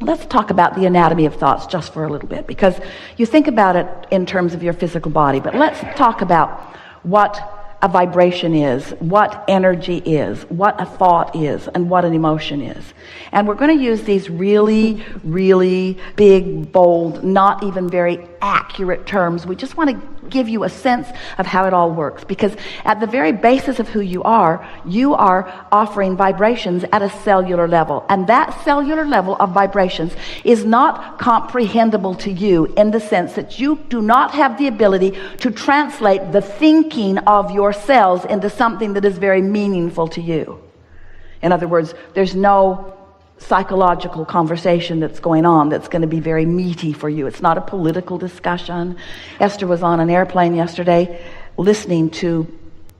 Let's talk about the anatomy of thoughts just for a little bit, because you think about it in terms of your physical body, but let's talk about what a vibration is, what energy is, what a thought is, and what an emotion is. And we're going to use these really, really big, bold, not even very accurate terms. We just want to give you a sense of how it all works, because at the very basis of who you are offering vibrations at a cellular level, and that cellular level of vibrations is not comprehensible to you in the sense that you do not have the ability to translate the thinking of your cells into something that is very meaningful to you. In other words, there's no psychological conversation that's going on that's going to be very meaty for you. It's not a political discussion. Esther was on an airplane yesterday listening to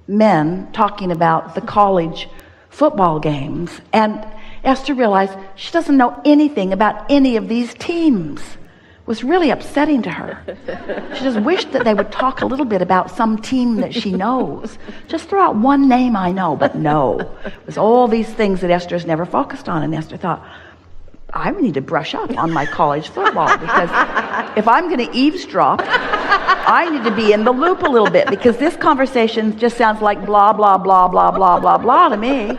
men talking about the college football games, and Esther realized she doesn't know anything about any of these teams. It was really upsetting to her. She just wished that they would talk a little bit about some team that she knows. Just throw out one name I know, but no. It was all these things that Esther's never focused on, and Esther thought, I need to brush up on my college football, because if I'm going to eavesdrop, I need to be in the loop a little bit, because this conversation just sounds like blah, blah, blah, blah, blah, blah, blah to me.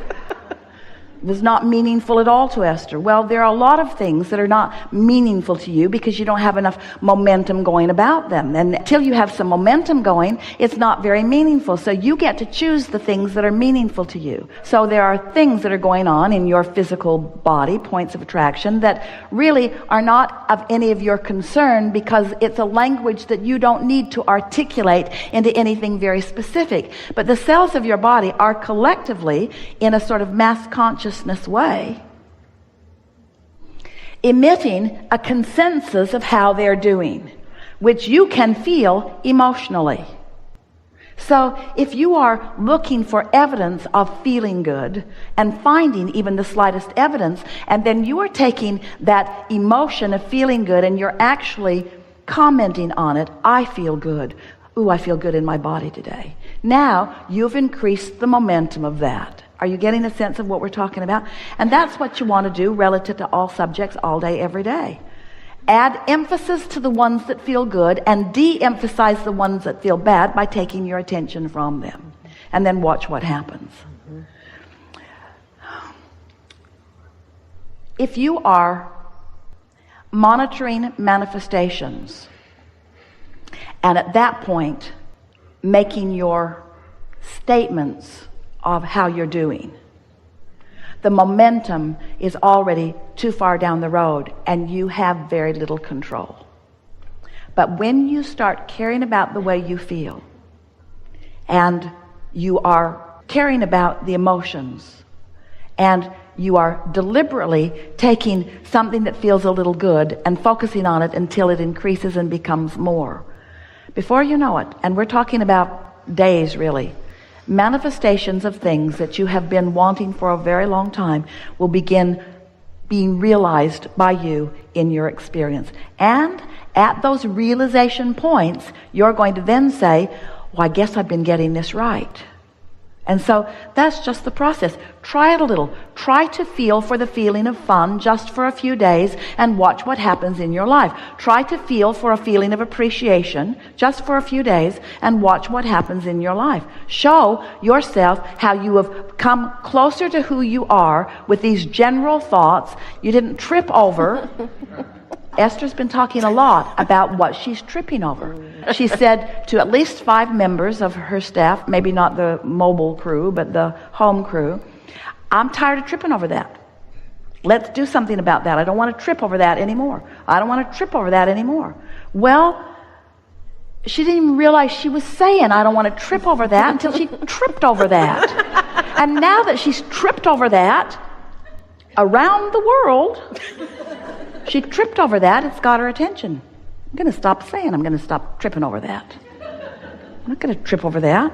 It was not meaningful at all to Esther. Well, there are a lot of things that are not meaningful to you because you don't have enough momentum going about them. And until you have some momentum going, it's not very meaningful. So you get to choose the things that are meaningful to you. So there are things that are going on in your physical body, points of attraction, that really are not of any of your concern, because it's a language that you don't need to articulate into anything very specific. But the cells of your body are collectively, in a sort of mass consciousness way, emitting a consensus of how they're doing, which you can feel emotionally. So if you are looking for evidence of feeling good and finding even the slightest evidence, and then you are taking that emotion of feeling good and you're actually commenting on it, I feel good. Ooh, I feel good in my body today. Now you've increased the momentum of that. Are you getting a sense of what we're talking about? And that's what you want to do relative to all subjects all day, every day. Add emphasis to the ones that feel good and de-emphasize the ones that feel bad by taking your attention from them. And then watch what happens. If you are monitoring manifestations, and at that point making your statements of how you're doing, the momentum is already too far down the road and you have very little control. But when you start caring about the way you feel, and you are caring about the emotions, and you are deliberately taking something that feels a little good and focusing on it until it increases and becomes more, before you know it, and we're talking about days really, manifestations of things that you have been wanting for a very long time will begin being realized by you in your experience. And at those realization points, you're going to then say, well, I guess I've been getting this right. And so that's just the process. Try it a little. Try to feel for the feeling of fun just for a few days and watch what happens in your life. Try to feel for a feeling of appreciation just for a few days and watch what happens in your life. Show yourself how you have come closer to who you are with these general thoughts. You didn't trip over. Esther's been talking a lot about what she's tripping over. She said to at least 5 members of her staff, maybe not the mobile crew, but the home crew, I'm tired of tripping over that. Let's do something about that. I don't want to trip over that anymore. I don't want to trip over that anymore. Well, she didn't even realize she was saying, I don't want to trip over that, until she tripped over that. And now that she's tripped over that, around the world, she tripped over that. It's got her attention. I'm going to stop saying I'm going to stop tripping over that. I'm not going to trip over that.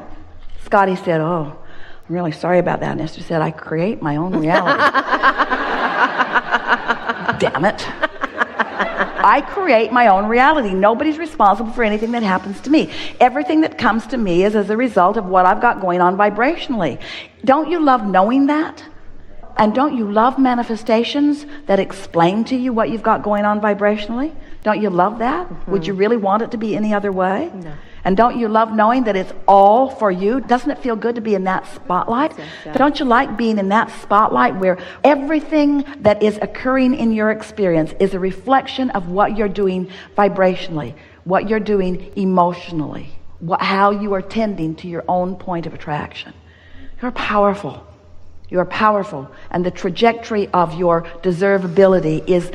Scotty said, oh, I'm really sorry about that. And Esther said, I create my own reality. Damn it. I create my own reality. Nobody's responsible for anything that happens to me. Everything that comes to me is as a result of what I've got going on vibrationally. Don't you love knowing that? And don't you love manifestations that explain to you what you've got going on vibrationally? Don't you love that? Mm-hmm. Would you really want it to be any other way? No. And don't you love knowing that it's all for you? Doesn't it feel good to be in that spotlight? Yes, don't you like being in that spotlight where everything that is occurring in your experience is a reflection of what you're doing vibrationally, what you're doing emotionally, how you are tending to your own point of attraction? You're powerful. You're powerful. And the trajectory of your deservability is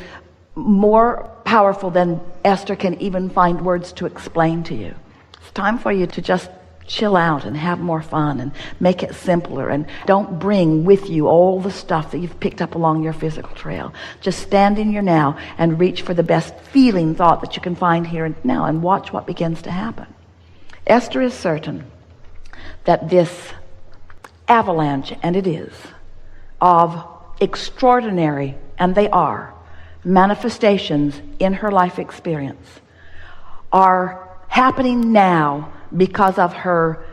more powerful than Esther can even find words to explain to you. It's time for you to just chill out and have more fun and make it simpler, and don't bring with you all the stuff that you've picked up along your physical trail. Just stand in your now and reach for the best feeling thought that you can find here and now, and watch what begins to happen. Esther is certain that this avalanche, and it is, of extraordinary, and they are, manifestations in her life experience are happening now because of her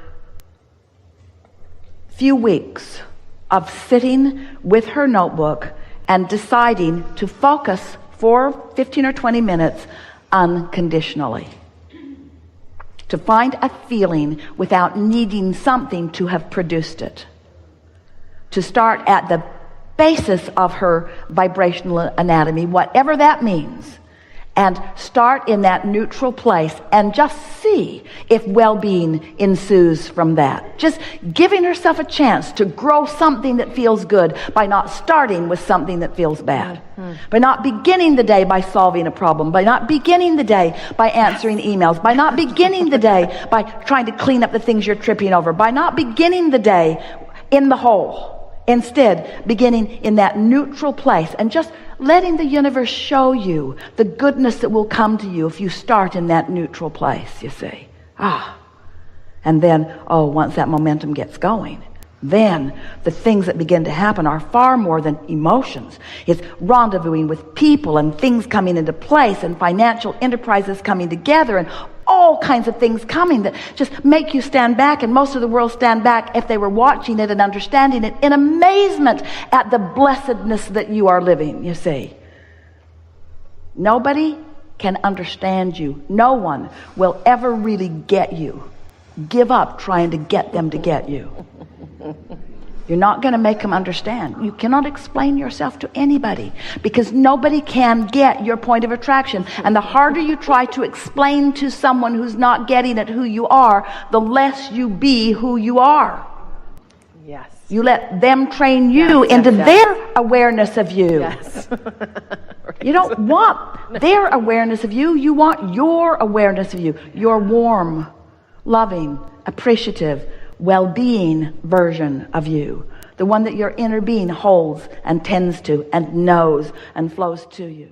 few weeks of sitting with her notebook and deciding to focus for 15 or 20 minutes unconditionally. To find a feeling without needing something to have produced it. To start at the basis of her vibrational anatomy, whatever that means, and start in that neutral place and just see if well-being ensues from that. Just giving herself a chance to grow something that feels good by not starting with something that feels bad. Mm-hmm. By not beginning the day by solving a problem, by not beginning the day by answering emails, by not beginning the day by trying to clean up the things you're tripping over, by not beginning the day in the hole. Instead, beginning in that neutral place and just letting the universe show you the goodness that will come to you if you start in that neutral place, you see. And then, once that momentum gets going, then the things that begin to happen are far more than emotions. It's rendezvousing with people and things coming into place and financial enterprises coming together and all kinds of things coming that just make you stand back, and most of the world stand back if they were watching it and understanding it in amazement at the blessedness that you are living, you see. Nobody can understand you. No one will ever really get you. Give up trying to get them to get you. You're not going to make them understand. You cannot explain yourself to anybody because nobody can get your point of attraction. And the harder you try to explain to someone who's not getting it who you are, the less you be who you are. Yes. You let them train you into their awareness of you. Yes. You don't want their awareness of you. You want your awareness of you. Your warm, loving, appreciative, well-being version of you, the one that your inner being holds and tends to and knows and flows to you.